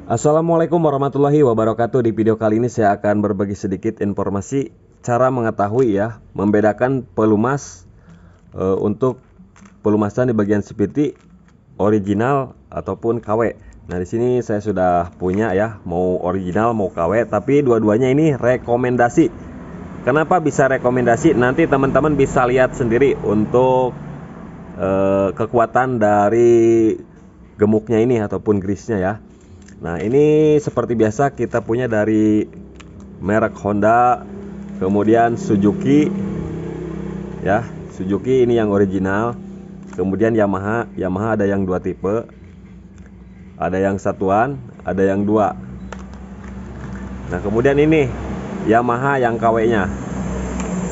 Assalamualaikum warahmatullahi wabarakatuh. Di video kali ini saya akan berbagi sedikit informasi cara mengetahui membedakan pelumas untuk pelumasan di bagian spiti original ataupun KW. Nah, di sini saya sudah punya mau original mau KW, tapi dua-duanya ini rekomendasi. Kenapa bisa rekomendasi? Nanti teman-teman bisa lihat sendiri untuk kekuatan dari gemuknya ini ataupun grease-nya ya. Nah, ini seperti biasa kita punya dari merek Honda, kemudian Suzuki ya. Suzuki ini yang original. Kemudian Yamaha ada yang dua tipe. Ada yang satuan, ada yang dua. Nah, kemudian ini Yamaha yang KW-nya.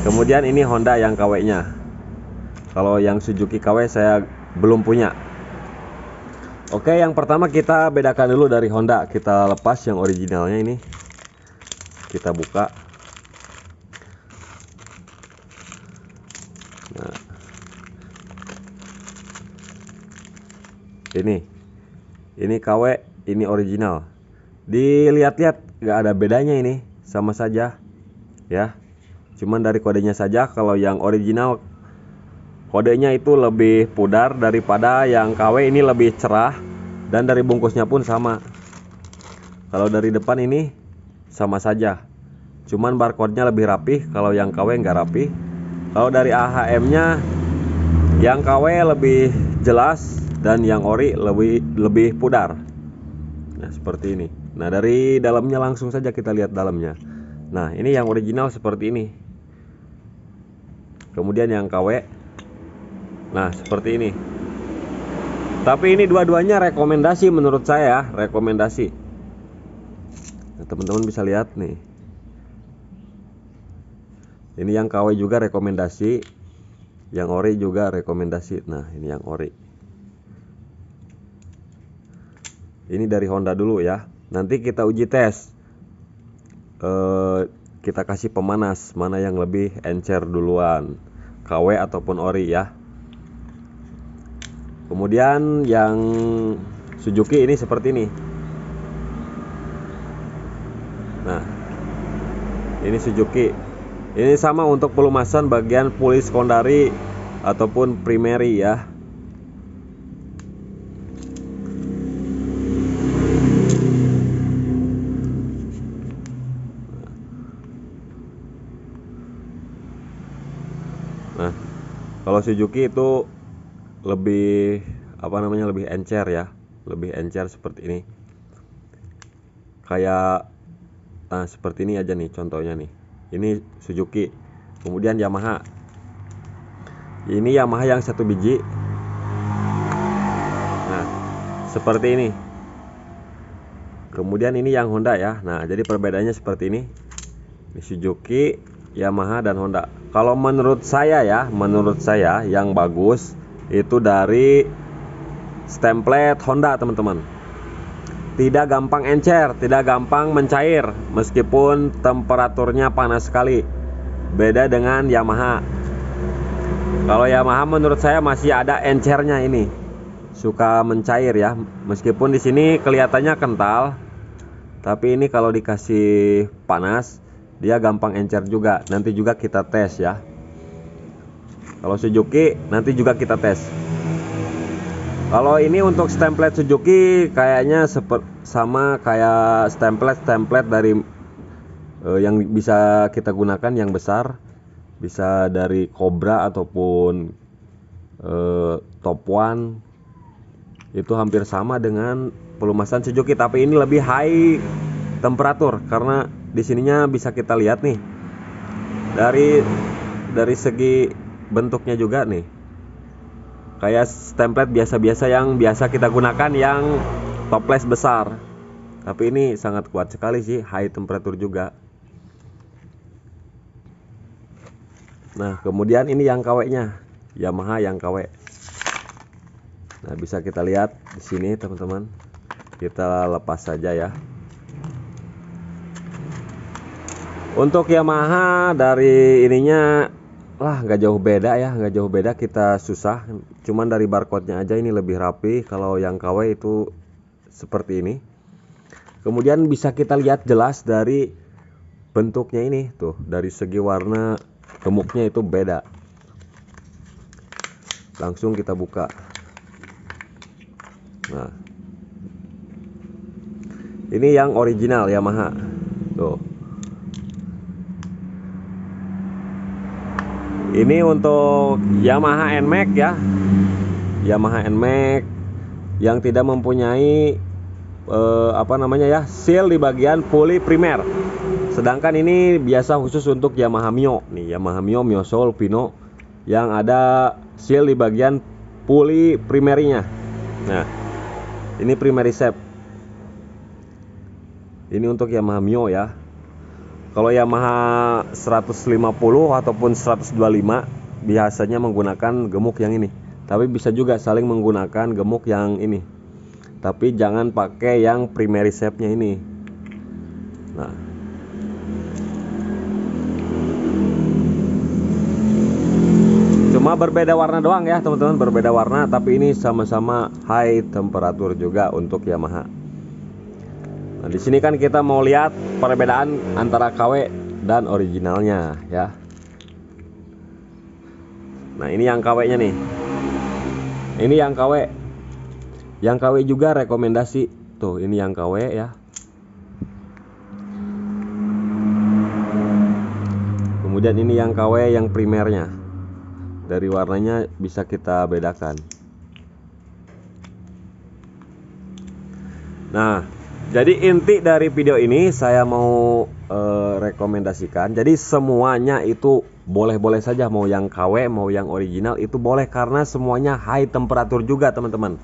Kemudian ini Honda yang KW-nya. Kalau yang Suzuki KW saya belum punya. Oke, yang pertama kita bedakan dulu dari Honda. Kita lepas yang originalnya ini. Kita buka. Nah, ini KW, ini original. Dilihat-lihat nggak ada bedanya, ini sama saja ya. Cuman dari kodenya saja. Kalau yang original kodenya itu lebih pudar daripada yang KW, ini lebih cerah, dan dari bungkusnya pun sama. Kalau dari depan ini sama saja, cuman barcode-nya lebih rapih. Kalau yang KW nggak rapih. Kalau dari AHM nya yang KW lebih jelas dan yang ori lebih pudar. Nah, seperti ini. Nah, dari dalamnya langsung saja kita lihat dalamnya. Nah, ini yang original seperti ini. Kemudian yang KW, nah seperti ini. Tapi ini dua-duanya rekomendasi menurut saya, rekomendasi. Nah, teman-teman bisa lihat nih. Ini yang KW juga rekomendasi, yang ori juga rekomendasi. Nah, ini yang ori. Ini dari Honda dulu ya. Nanti kita uji tes. Kita kasih pemanas mana yang lebih encer duluan, KW ataupun ori ya. Kemudian yang Suzuki ini seperti ini. Nah, ini Suzuki. Ini sama untuk pelumasan bagian puli sekondari ataupun primary ya. Nah, kalau Suzuki itu lebih lebih encer ya, lebih encer seperti ini. Kayak seperti ini aja nih contohnya nih. Ini Suzuki. Kemudian Yamaha. Ini Yamaha yang satu biji. Nah, seperti ini. Kemudian ini yang Honda ya. Nah, jadi perbedaannya seperti ini. Ini Suzuki, Yamaha dan Honda. Kalau menurut saya yang bagus itu dari stemplet Honda, teman-teman. Tidak gampang encer, tidak gampang mencair meskipun temperaturnya panas sekali. Beda dengan Yamaha. Kalau Yamaha menurut saya masih ada encernya, ini suka mencair ya. Meskipun di sini kelihatannya kental, tapi ini kalau dikasih panas dia gampang encer juga. Nanti juga kita tes ya. Kalau Suzuki nanti juga kita tes. Kalau ini untuk stemplet Suzuki kayaknya sama kayak stemplet dari yang bisa kita gunakan yang besar, bisa dari Cobra ataupun Top One. Itu hampir sama dengan pelumasan Suzuki, tapi ini lebih high temperatur karena di sininya bisa kita lihat nih dari segi bentuknya juga nih. Kayak stemplet biasa-biasa yang biasa kita gunakan yang toples besar. Tapi ini sangat kuat sekali sih, high temperatur juga. Nah, kemudian ini yang KW-nya, Yamaha yang KW. Nah, bisa kita lihat di sini, teman-teman. Kita lepas saja ya. Untuk Yamaha dari ininya nggak jauh beda ya, nggak jauh beda, kita susah. Cuman dari barcode-nya aja ini lebih rapi. Kalau yang KW itu seperti ini. Kemudian bisa kita lihat jelas dari bentuknya ini tuh, dari segi warna gemuknya itu beda. Langsung kita buka. Nah, ini yang original Yamaha tuh. Ini untuk Yamaha NMAX ya, Yamaha NMAX yang tidak mempunyai seal di bagian puli primer. Sedangkan ini biasa khusus untuk Yamaha Mio nih, Yamaha Mio, Mio Soul, Pino yang ada seal di bagian puli primerinya. Nah, ini primary shaft. Ini untuk Yamaha Mio ya. Kalau Yamaha 150 ataupun 125 biasanya menggunakan gemuk yang ini. Tapi bisa juga saling menggunakan gemuk yang ini. Tapi jangan pakai yang primary shaft-nya ini. Nah, cuma berbeda warna doang ya teman-teman, berbeda warna, tapi ini sama-sama high temperatur juga untuk Yamaha. Nah, di sini kan kita mau lihat perbedaan antara KW dan originalnya ya. Nah, ini yang KW-nya nih. Ini yang KW. Yang KW juga rekomendasi. Tuh, ini yang KW ya. Kemudian ini yang KW yang primernya. Dari warnanya bisa kita bedakan. Nah, jadi inti dari video ini saya mau rekomendasikan. Jadi semuanya itu boleh-boleh saja, mau yang KW mau yang original itu boleh, karena semuanya high temperatur juga teman-teman.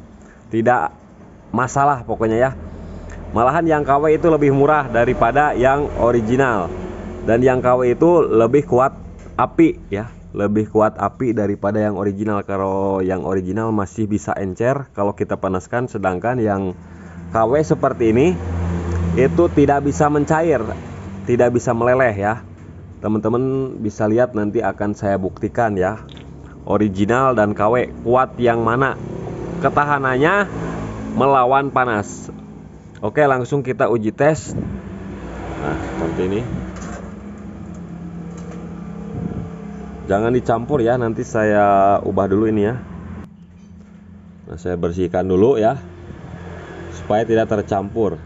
Tidak masalah pokoknya ya. Malahan yang KW itu lebih murah daripada yang original. Dan yang KW itu lebih kuat api ya, lebih kuat api daripada yang original. Kalau yang original masih bisa encer kalau kita panaskan, sedangkan yang KW seperti ini itu tidak bisa mencair, tidak bisa meleleh ya. Teman-teman bisa lihat, nanti akan saya buktikan ya, original dan KW kuat yang mana ketahanannya melawan panas. Oke, langsung kita uji tes. Nah, seperti ini. Jangan dicampur ya, nanti saya ubah dulu ini ya. Nah, saya bersihkan dulu ya, supaya tidak tercampur.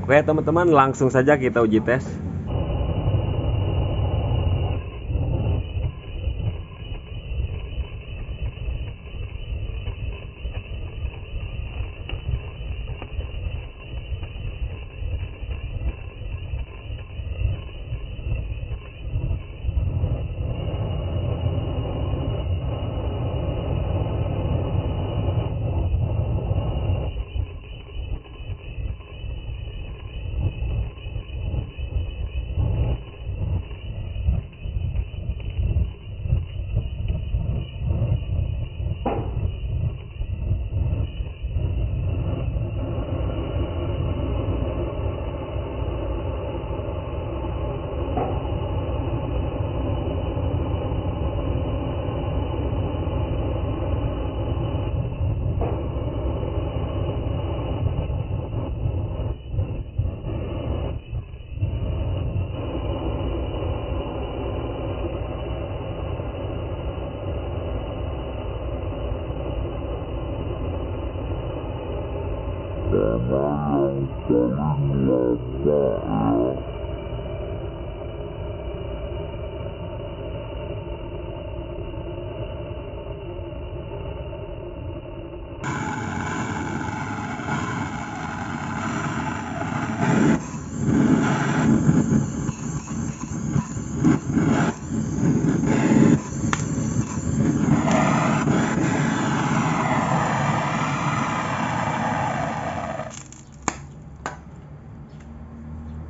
Oke teman-teman, langsung saja kita uji tes. Mana yang paling lama ya?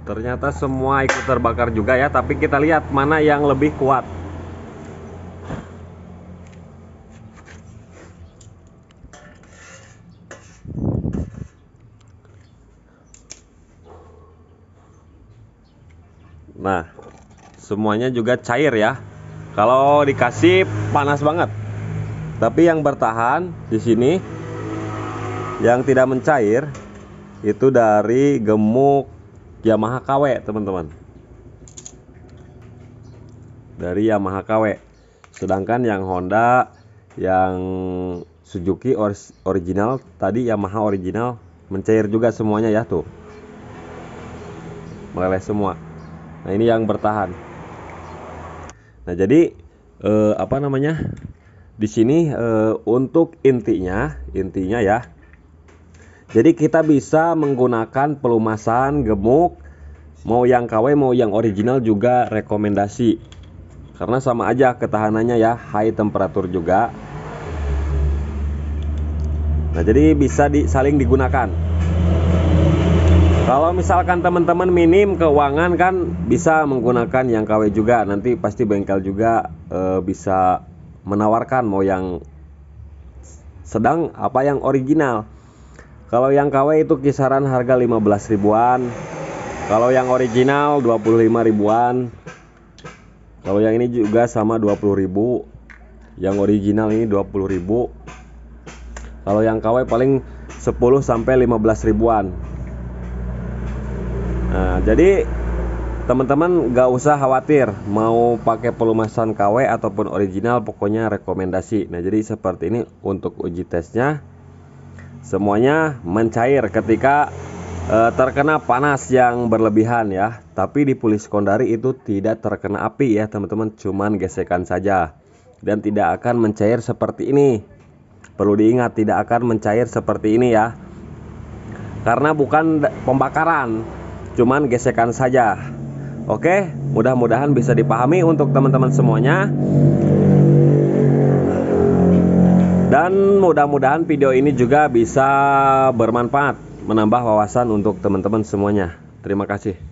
Ternyata semua ikut terbakar juga ya, tapi kita lihat mana yang lebih kuat. Nah, semuanya juga cair ya. Kalau dikasih panas banget. Tapi yang bertahan di sini, yang tidak mencair itu dari gemuk Yamaha KW, teman-teman. Dari Yamaha KW. Sedangkan yang Honda, yang Suzuki original, tadi Yamaha original mencair juga semuanya ya tuh. Meleleh semua. Nah, ini yang bertahan. Nah, jadi di sini untuk intinya ya. Jadi kita bisa menggunakan pelumasan gemuk, mau yang KW mau yang original juga rekomendasi. Karena sama aja ketahanannya ya, high temperatur juga. Nah, jadi bisa saling digunakan. Kalau misalkan teman-teman minim keuangan kan bisa menggunakan yang KW juga. Nanti pasti bengkel juga bisa menawarkan mau yang sedang apa yang original. Kalau yang KW itu kisaran harga 15 ribuan. Kalau yang original 25 ribuan. Kalau yang ini juga sama 20 ribu. Yang original ini 20 ribu. Kalau yang KW paling 10 sampai 15 ribuan. Nah, jadi teman-teman gak usah khawatir mau pakai pelumasan KW ataupun original, pokoknya rekomendasi. Nah, jadi seperti ini untuk uji tesnya. Semuanya mencair ketika terkena panas yang berlebihan ya. Tapi di puli sekondari itu tidak terkena api ya teman-teman, cuman gesekan saja. Dan tidak akan mencair seperti ini. Perlu diingat, tidak akan mencair seperti ini ya. Karena bukan pembakaran, cuman gesekan saja. Oke, mudah-mudahan bisa dipahami untuk teman-teman semuanya. Dan mudah-mudahan video ini juga bisa bermanfaat, menambah wawasan untuk teman-teman semuanya. Terima kasih.